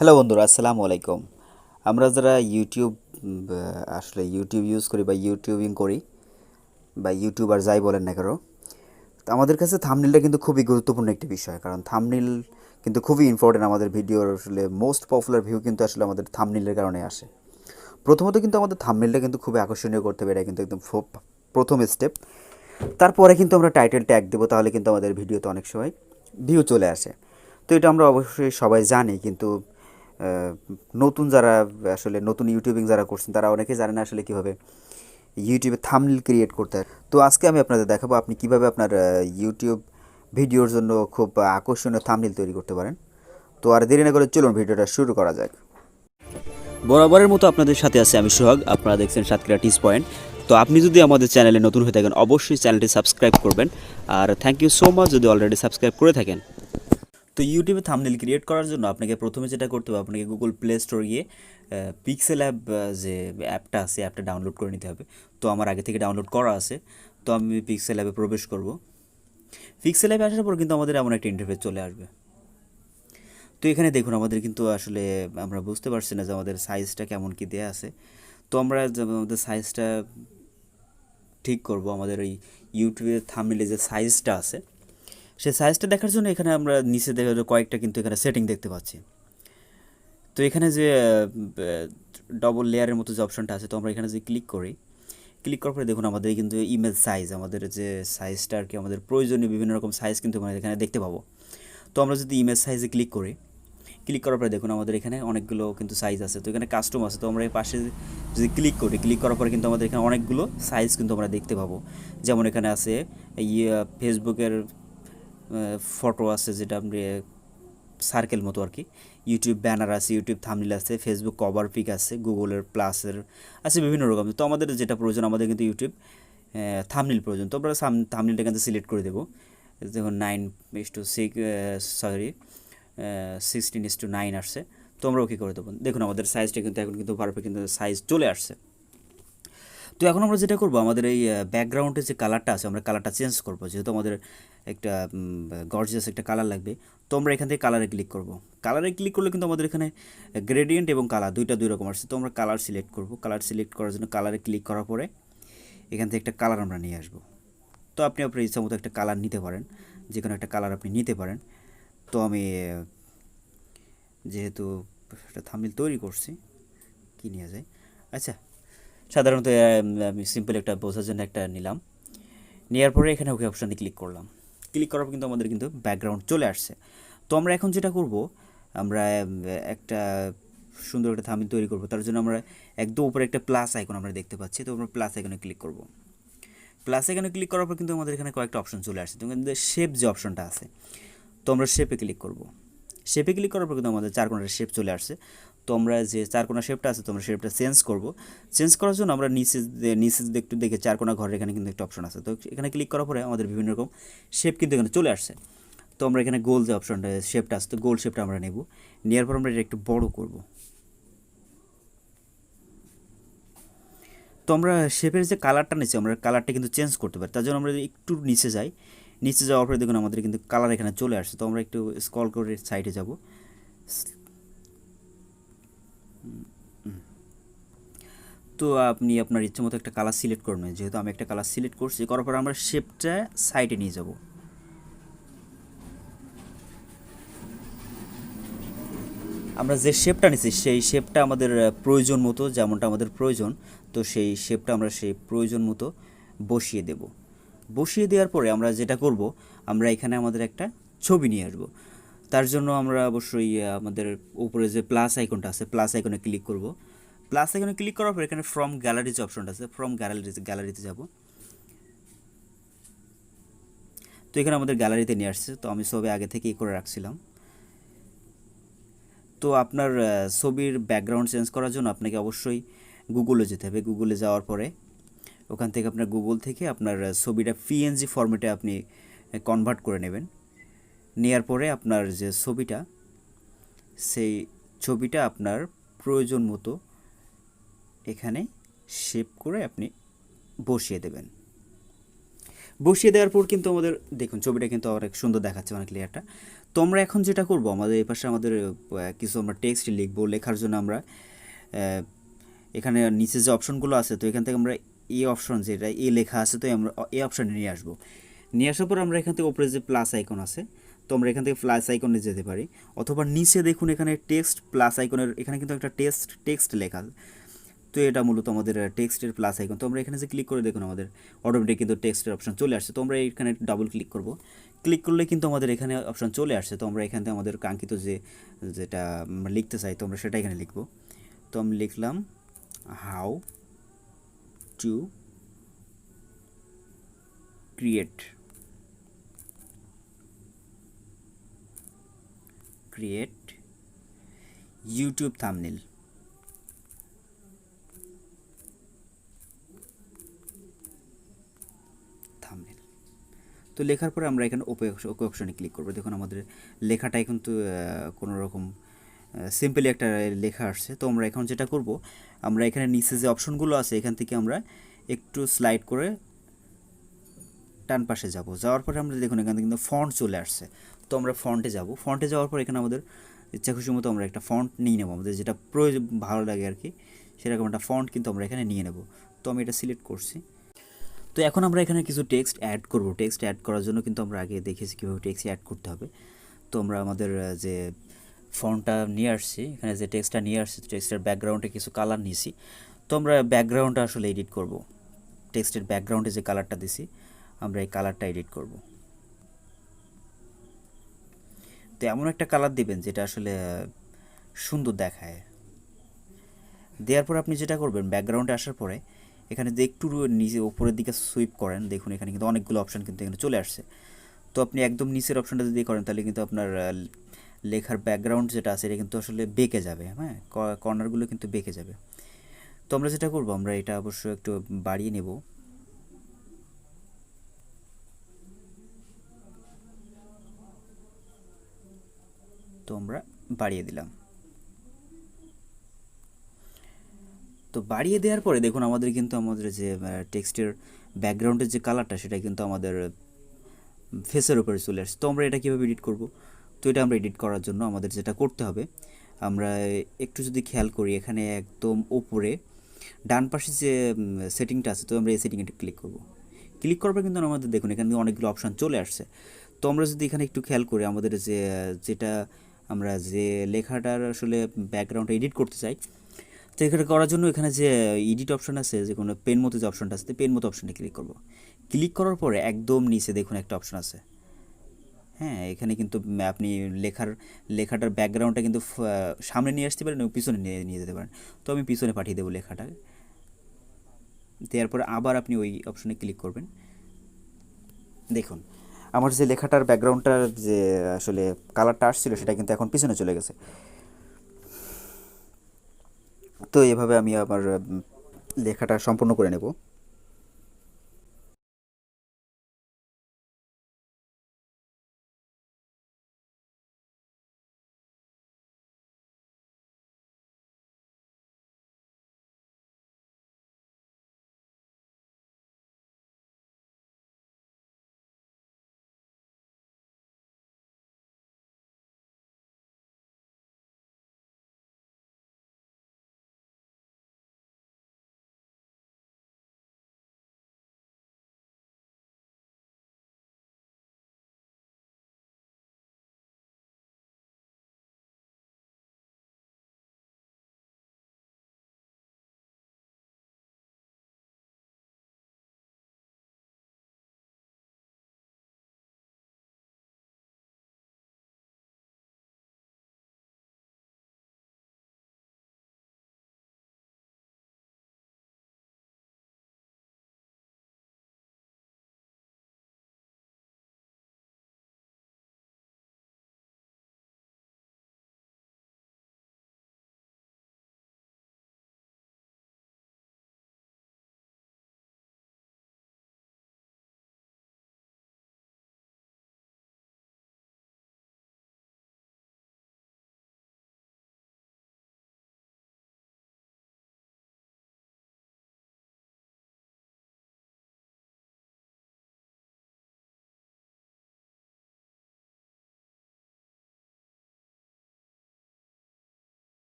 Hello বন্ধুরা, আসসালামু আলাইকুম। আমরা যারা ইউটিউব আসলে ইউটিউব ইউজ করি বা ইউটিউবিং করি বা ইউটিউবার যাই বলেন না কেন, তো আমাদের কাছে থাম্বনেলটা কিন্তু খুবই গুরুত্বপূর্ণ একটি বিষয়। কারণ থাম্বনেল কিন্তু খুবই ইম্পর্টেন্ট। আমাদের ভিডিওর আসলে মোস্ট পপুলার ভিউ কিন্তু আসলে আমাদের থাম্বনেলের কারণে আসে। প্রথমত কিন্তু আমাদের থাম্বনেলটা কিন্তু খুবই আকর্ষণীয় করতে হবে, এটা কিন্তু একদম প্রথম স্টেপ। তারপরে কিন্তু আমরা টাইটেল ট্যাগ দেবো, তাহলে কিন্তু আমাদের ভিডিওতে অনেক সময় ভিউ চলে আসে। তো এটা আমরা অবশ্যই সবাই জানি, কিন্তু নতুন যারা আসলে নতুন ইউটিউবিং যারা করছেন তারা অনেকে জানে না আসলে কীভাবে ইউটিউবে থাম্বনেল ক্রিয়েট করতে হয়। তো আজকে আমি আপনাদের দেখাবো আপনি কীভাবে আপনার ইউটিউব ভিডিওর জন্য খুব আকর্ষণীয় থাম্বনেল তৈরি করতে পারেন। তো আর দেরি না করে চলুন ভিডিওটা শুরু করা যাক। বরাবরের মতো আপনাদের সাথে আছে আমি সোহাগ। আপনারা দেখছেন সাতক্ষীরা টিস পয়েন্ট। তো আপনি যদি আমাদের চ্যানেলে নতুন হয়ে থাকেন অবশ্যই চ্যানেলটি সাবস্ক্রাইব করবেন। আর থ্যাংক ইউ সো মাচ যদি অলরেডি সাবস্ক্রাইব করে থাকেন। তো ইউটিউবে থাম্বনেল ক্রিয়েট করার জন্য আপনাকে প্রথমে যেটা করতে হবে, আপনাকে গুগল প্লে স্টোর গিয়ে পিক্সেল অ্যাপ যে অ্যাপটা আছে অ্যাপটা ডাউনলোড করে নিতে হবে। তো আমার আগে থেকে ডাউনলোড করা আছে। তো আমি পিক্সেল অ্যাপে প্রবেশ করব। পিক্সেল অ্যাপে আসার পর কিন্তু আমাদের এমন একটা ইন্টারফেস চলে আসবে। তো এখানে দেখুন আমাদের কিন্তু আসলে আমরা বুঝতে পারছি না যে আমাদের সাইজটা কেমন কি দেয়া আছে। তো আমরা আমাদের সাইজটা ঠিক করব। আমাদের ওই ইউটিউবের থাম্বনেলে যে সাইজটা আছে সেই সাইজটা দেখার জন্য এখানে আমরা নিচে দেখা কয়েকটা কিন্তু এখানে সেটিং দেখতে পাচ্ছি। তো এখানে যে ডবল লেয়ারের মতো যে অপশনটা আছে, তো আমরা এখানে যে ক্লিক করি, ক্লিক করার পরে দেখুন আমাদের কিন্তু ইমেজ সাইজ, আমাদের যে সাইজটা আর কি আমাদের প্রয়োজনীয় বিভিন্ন রকম সাইজ কিন্তু আমরা এখানে দেখতে পাবো। তো আমরা যদি ইমেজ সাইজে ক্লিক করি, ক্লিক করার পরে দেখুন আমাদের এখানে অনেকগুলো কিন্তু সাইজ আছে। তো এখানে কাস্টম আছে, তো আমরা এই পাশে যদি ক্লিক করি, ক্লিক করার পরে কিন্তু আমাদের এখানে অনেকগুলো সাইজ কিন্তু আমরা দেখতে পাবো। যেমন এখানে আছে ফেসবুকের ফটো আছে, যেটা আমরা সার্কেল মতো আর কি। ইউটিউব ব্যানার আছে, ইউটিউব থাম্বনেল আছে, ফেসবুক কভার পিক আছে, গুগলের প্লাসের আছে, বিভিন্ন রকম। তো আমাদের যেটা প্রয়োজন, আমাদের কিন্তু ইউটিউব থাম্বনেল প্রয়োজন। তো আমরা থাম্বনেলটা কিন্তু সিলেক্ট করে দেবো। দেখুন 9:6 সরি 16:9 আসছে। তো আমরা ওকে করে দেবো। দেখুন আমাদের সাইজটা কিন্তু এখন কিন্তু পারফেক্ট কিন্তু সাইজ চলে আসছে। তো এখন আমরা যেটা করব, আমাদের এই ব্যাকগ্রাউন্ডের যে কালারটা আছে আমরা কালারটা চেঞ্জ করব, যেহেতু আমাদের একটা গর্জিয়াস একটা কালার লাগবে। তো আমরা এখান থেকে কালারে ক্লিক করব। কালারে ক্লিক করলে কিন্তু আমাদের এখানে গ্রেডিয়েন্ট এবং কালার দুই রকম আসছে। তো আমরা কালার সিলেক্ট করব। কালার সিলেক্ট করার জন্য কালারে ক্লিক করার পরে এখান থেকে একটা কালার আমরা নিয়ে আসব। তো আপনি আপনার ইচ্ছা মতো একটা কালার নিতে পারেন, যে কোনো একটা কালার আপনি নিতে পারেন। তো আমি যেহেতু একটা থাম্বনেল তৈরি করছি, কি নিয়ে যায়, আচ্ছা সাধারণত আমি সিম্পল একটা বোঝার জন্য একটা নিলাম। নেওয়ার পরে এখানে ওকে অপশানে ক্লিক করলাম। ক্লিক করার পর কিন্তু আমাদের কিন্তু ব্যাকগ্রাউন্ড চলে আসছে। তো আমরা এখন যেটা করব, আমরা একটা সুন্দর একটা থাম্বনেল তৈরি করব। তার জন্য আমরা একদম উপরে একটা প্লাস আইকন আমরা দেখতে পাচ্ছি। তো আমরা প্লাস আইকনে ক্লিক করব। প্লাস আইকনে ক্লিক করার পর কিন্তু আমাদের এখানে কয়েকটা অপশন চলে আসছে। তো কিন্তু শেপ যে অপশনটা আছে, তো আমরা শেপে ক্লিক করব। শেপে ক্লিক করার পর কিন্তু আমাদের চারকোনার শেপ চলে আসছে। তো আমরা যে চারকোনা শেপটা আছে, তো আমরা শেপটা চেঞ্জ করব। চেঞ্জ করার জন্য আমরা নিচে একটু দেখে চারকোনা ঘরের এখানে কিন্তু একটা অপশন আছে। তো এখানে ক্লিক করার পরে আমাদের বিভিন্ন রকম শেপ কিন্তু এখানে চলে আসছে। তো আমরা এখানে গোল যে অপশনটা শেপটা আছে, তো গোল শেপটা আমরা নেব। নেওয়ার পর আমরা এটা একটু বড় করব। তো আমরা শেপের যে কালারটা নিচ্ছি, আমরা কালারটা কিন্তু চেঞ্জ করতে পারি। তার জন্য আমরা একটু নিচে যাই। নিচে যাওয়ার পরে দেখুন আমাদের কিন্তু কালার এখানে চলে আসছে। তো আমরা একটু স্ক্রল করে সাইডে যাব। তো আপনি আপনার ইচ্ছে মতো একটা কালার সিলেক্ট করবেন। যেহেতু আমি একটা কালার সিলেক্ট করছি, করার পর আমরা শেপটা সাইডে নিয়ে যাব। আমরা যে শেপটা নিচ্ছি সেই শেপটা আমাদের প্রয়োজন মতো, যেমনটা আমাদের প্রয়োজন, তো সেই শেপটা আমরা সেই প্রয়োজন মতো বসিয়ে দেব। বসিয়ে দেওয়ার পরে আমরা যেটা করব, আমরা এখানে আমাদের একটা ছবি নিয়ে আসব। তার জন্য আমরা অবশ্যই আমাদের উপরে যে প্লাস আইকনটা আছে, প্লাস আইকনে ক্লিক করব। প্লাস আইকনে ক্লিক করার পর এখানে ফ্রম গ্যালারি যে অপশনটা আছে, ফ্রম গ্যালারিতে যাব। তো এখানে আমাদের গ্যালারিতে নিয়ে আসছে। তো আমি ছবি আগে থেকেই করে রাখছিলাম। তো আপনার ছবির ব্যাকগ্রাউন্ড চেঞ্জ করার জন্য আপনাকে অবশ্যই গুগলে যেতে হবে। গুগলে যাওয়ার পরে ওখান থেকে আপনার গুগল থেকে আপনার ছবিটা পিএনজি ফরম্যাটে আপনি কনভার্ট করে নেবেন। নেওয়ার পরে আপনার যে ছবিটা, সেই ছবিটা আপনার প্রয়োজন মতো এখানে শেপ করে আপনি বসিয়ে দেবেন। বসিয়ে দেওয়ার পর কিন্তু আমাদের দেখুন ছবিটা কিন্তু অনেক সুন্দর দেখাচ্ছে, অনেক ক্লিয়ারটা। তো আমরা এখন যেটা করব, আমাদের এই পাশে আমাদের কিছু আমরা টেক্সট লিখবো। লেখার জন্য আমরা এখানে নিচে যে অপশনগুলো আছে, তো এখান থেকে আমরা এই অপশন যেটা এই লেখা আছে, তো আমরা এই অপশানে নিয়ে আসবো। নিয়ে আসার পর আমরা এখান থেকে উপরে যে প্লাস আইকন আছে, তো আমরা এখান থেকে প্লাস আইকনে যেতে পারি, অথবা নিচে দেখুন এখানে টেক্সট প্লাস আইকনের এখানে কিন্তু একটা টেক্সট লেখা। তো এটা মূলত আমাদের টেক্সটের প্লাস আইকন। তো আমরা এখানে যে ক্লিক করে দেখুন আমাদের অটোমেটিক কিন্তু টেক্সটের অপশন চলে আসছে। তো আমরা এখানে ডাবল ক্লিক করব। ক্লিক করলে কিন্তু আমাদের এখানে অপশন চলে আসছে। তো আমরা এখান থেকে আমাদের কাঙ্ক্ষিত যেটা আমরা লিখতে চাই, তো আমরা সেটা এখানে লিখব। তো আমি লিখলাম how to create YouTube thumbnail. তো লেখার পরে আমরা এখানে ওকে অপশনে ক্লিক করবো। দেখুন আমাদের লেখাটাই কিন্তু কোনো রকম সিম্পলি একটা লেখা আসছে। তো আমরা এখন যেটা করব, আমরা এখানে নিচে যে অপশনগুলো আছে এখান থেকে আমরা একটু স্লাইড করে ডান পাশে যাব। যাওয়ার পরে আমরা দেখুন এখান থেকে কিন্তু ফন্ট চলে আসছে। তো আমরা ফন্টে যাব। ফন্টে যাওয়ার পর এখানে আমাদের ইচ্ছা খুশি মতো আমরা একটা ফন্ট নিয়ে নেব, আমাদের যেটা প্রয়োজন ভালো লাগে আর কি, সেরকম একটা ফন্ট কিন্তু আমরা এখানে নিয়ে নেব। তো আমি এটা সিলেক্ট করছি। তো এখন আমরা এখানে কিছু টেক্সট অ্যাড করব। টেক্সট অ্যাড করার জন্য কিন্তু আমরা আগে দেখেছি কীভাবে টেক্সট অ্যাড করতে হবে। তো আমরা আমাদের যে ফন্টটা নিয়ে আসছি, এখানে যে টেক্সটটা নিয়ে আসছি, টেক্সটের ব্যাকগ্রাউন্ডে কিছু কালার নিয়েছি। তো আমরা ব্যাকগ্রাউন্ডটা আসলে এডিট করব। টেক্সটের ব্যাকগ্রাউন্ডে যে কালারটা দিছি, আমরা এই কালারটা এডিট করব। তো এমন একটা কালার দিবেন যেটা আসলে সুন্দর দেখায়। দেওয়ার পর আপনি যেটা করবেন, ব্যাকগ্রাউন্ডে আসার পরে এখানে যে একটু নিচে উপরের দিকে সুইপ করেন, দেখুন এখানে কিন্তু অনেকগুলো অপশান কিন্তু এখানে চলে আসছে। তো আপনি একদম নিচের অপশানটা যদি করেন, তাহলে কিন্তু আপনার লেখার ব্যাকগ্রাউন্ড যেটা আছে এটা কিন্তু আসলে বেঁকে যাবে। হ্যাঁ, কর্নারগুলো কিন্তু বেঁকে যাবে। তো আমরা যেটা করব, আমরা এটা অবশ্যই একটু বাড়িয়ে নেব। তো আমরা বাড়িয়ে দিলাম। তো বাড়িয়ে দেওয়ার পরে দেখুন আমাদের কিন্তু আমাদের যে টেক্সটের ব্যাকগ্রাউন্ডের যে কালারটা, সেটা কিন্তু আমাদের ফেসের উপরে চলে আসছে। তো আমরা এটা কীভাবে এডিট করব? তো এটা আমরা এডিট করার জন্য আমাদের যেটা করতে হবে, আমরা একটু যদি খেয়াল করি, এখানে একদম উপরে ডান পাশে যে সেটিংটা আছে, তো আমরা এই সেটিংয়ে ক্লিক করব। ক্লিক করার পর কিন্তু আমাদের দেখুন এখানে অনেকগুলো অপশান চলে আসছে। তো আমরা যদি এখানে একটু খেয়াল করি, আমাদের যেটা আমরা যে লেখাটার আসলে ব্যাকগ্রাউন্ডটা এডিট করতে চাই, তো এখানে করার জন্য এখানে যে এডিট অপশন আছে, যে কোনো পেন মতো যে অপশনটা আছে, পেন মতো অপশানে ক্লিক করব। ক্লিক করার পরে একদম নিচে দেখুন একটা অপশন আছে। হ্যাঁ, এখানে কিন্তু আপনি লেখাটার ব্যাকগ্রাউন্ডটা কিন্তু সামনে নিয়ে আসতে পারেন এবং পিছনে নিয়ে যেতে পারেন। তো আমি পিছনে পাঠিয়ে দেবো লেখাটা। দেওয়ার পরে আবার আপনি ওই অপশনে ক্লিক করবেন। দেখুন আমার যে লেখাটার ব্যাকগ্রাউন্ডটার যে আসলে কালারটা আসছিল, সেটা কিন্তু এখন পিছনে চলে গেছে। তো এভাবে আমি আমার লেখাটা সম্পূর্ণ করে নেব।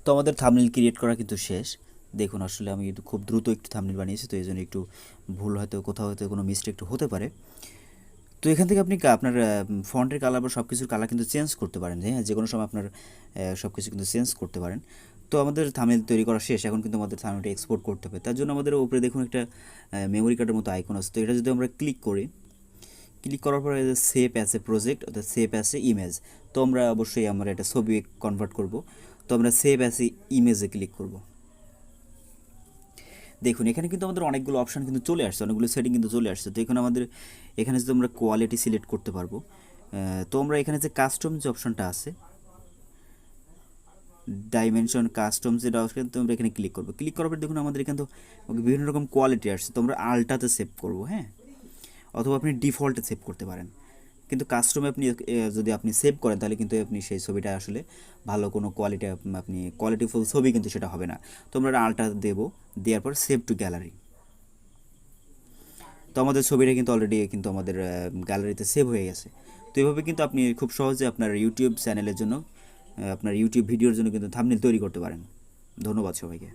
তো আমাদের থাম্বনেল ক্রিয়েট করা কিন্তু শেষ। দেখুন আসলে আমি কিন্তু খুব দ্রুত একটু থাম্বনেল বানিয়েছি, তো এই জন্য একটু ভুল হয়তো কোথাও হয়তো কোনো মিস্টেক একটু হতে পারে। তো এখান থেকে আপনি আপনার ফন্টের কালার বা সব কিছুর কালার কিন্তু চেঞ্জ করতে পারেন, হ্যাঁ, যে কোনো সময় আপনার সব কিছু কিন্তু চেঞ্জ করতে পারেন। তো আমাদের থাম্বনেল তৈরি করা শেষ, এখন কিন্তু আমাদের থাম্বনেলটা এক্সপোর্ট করতে হবে। তার জন্য আমাদের উপরে দেখুন একটা মেমোরি কার্ডের মতো আইকন আছে, তো এটা যদি আমরা ক্লিক করি, ক্লিক করার পরে সেভ অ্যাজ এ প্রজেক্ট অর্থাৎ সেভ অ্যাজ এ ইমেজ, তো আমরা অবশ্যই আমরা এটা ছবি কনভার্ট করব, তো আমরা সেভ অ্যাজ এ ইমেজে ক্লিক করব। দেখুন এখানে কিন্তু আমাদের অনেকগুলো অপশান কিন্তু চলে আসছে, অনেকগুলো সেটিং কিন্তু চলে আসছে। তো এখানে আমাদের এখানে যদি আমরা কোয়ালিটি সিলেক্ট করতে পারবো, তো আমরা এখানে যে কাস্টম যে অপশানটা আছে, ডাইমেনশন কাস্টম যেটা আসলে, তো আমরা এখানে ক্লিক করবো। ক্লিক করার পর দেখুন আমাদের এখানে তো বিভিন্ন রকম কোয়ালিটি আসছে, তো আমরা আলটাতে সেভ করবো, হ্যাঁ, অথবা আপনি ডিফল্টে সেভ করতে পারেন। কিন্তু কাস্টমে আপনি যদি আপনি সেভ করেন তাহলে কিন্তু আপনি সেই ছবিটা আসলে ভালো কোনো কোয়ালিটি, আপনি কোয়ালিটিফুল ছবি কিন্তু সেটা হবে না। তো আমরা আলটা দেবো, দেওয়ার পর সেভ টু গ্যালারি। তো আমাদের ছবিটা কিন্তু অলরেডি কিন্তু আমাদের গ্যালারিতে সেভ হয়ে গেছে। তো এইভাবে কিন্তু আপনি খুব সহজে আপনার ইউটিউব চ্যানেলের জন্য, আপনার ইউটিউব ভিডিওর জন্য কিন্তু থাম্বনেল তৈরি করতে পারেন। ধন্যবাদ সবাইকে।